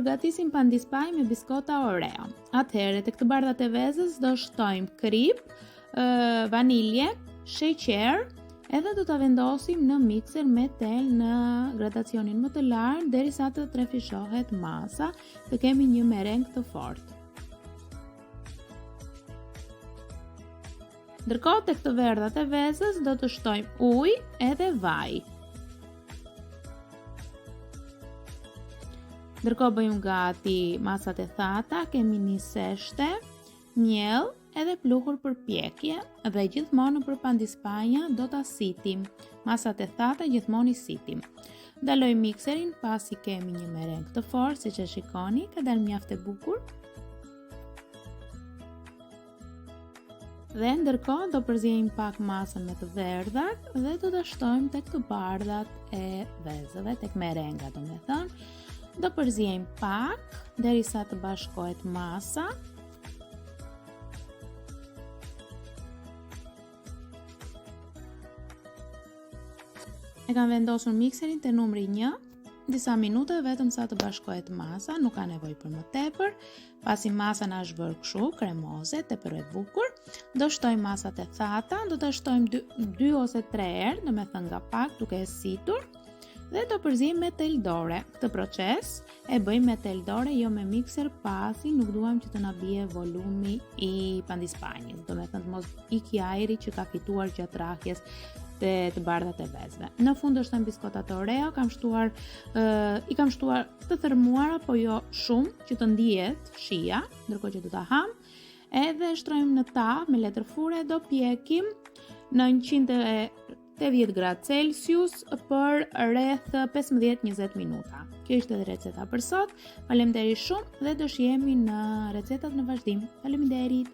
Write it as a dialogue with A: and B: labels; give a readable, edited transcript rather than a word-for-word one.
A: përgatisim pandispaj me biskota Oreo. Atëherë, të këtë bardhat e vezës do shtojmë krip, vanilje, sheqer, edhe do ta vendosim në mikser me tel në gradacionin më të lartë derisa të trefishohet masa, të kemi një mereng të fortë. Ndërkohë tek të verdhat e vezës do të shtojmë ujë edhe vaj. Ndërkohë bëjmë gati masat e thata, kemi një seshte, miell edhe pluhur për pjekje dhe gjithmonë nëpër pandispanja do ta sitim. Masat e thata gjithmonë i sitim. Ndaloj mikserin pasi kemi një mereng të fortë, siç e shikoni, ka dalë mjaft e bukur. Dhe ndërkohë do përziejmë pak masën me të verdhat dhe do ta shtojmë tek të bardhat e vezëve, tek merenga domethënë. Do përziejmë pak derisa të bashkohet masa. E kam vendosur mikserin te numri 1, disa minuta vetëm sa të bashkohet masa, nuk ka nevojë për më tepër. Pasi masa na është bërë kështu kremoze, tepër e bukur, do shtojmë masat e thata, do ta shtojmë 2 ose 3 herë, domethënë nga pak duke e situr, dhe do përziejmë me tel dore. Këtë proces e bëjmë me tel dore, jo me mikser, pasi nuk duam që të na bie volumi i pandispanjës, domethënë të mos iki ajri që ka fituar gjatë rrahjes të bardhat e vezëve. Në fund do shtojmë biskotat Oreo, i kam shtuar të thermuara, po jo shumë, që të ndihet shija, ndërkohë që do ta ham. Edhe shtrojmë në tavë me letër fure, do pjekim në 180 gradë Celsius për rreth 15-20 minuta. Kjo ishte edhe receta për sot. Faleminderit shumë dhe do shihemi në recetat në vazhdim. Faleminderit.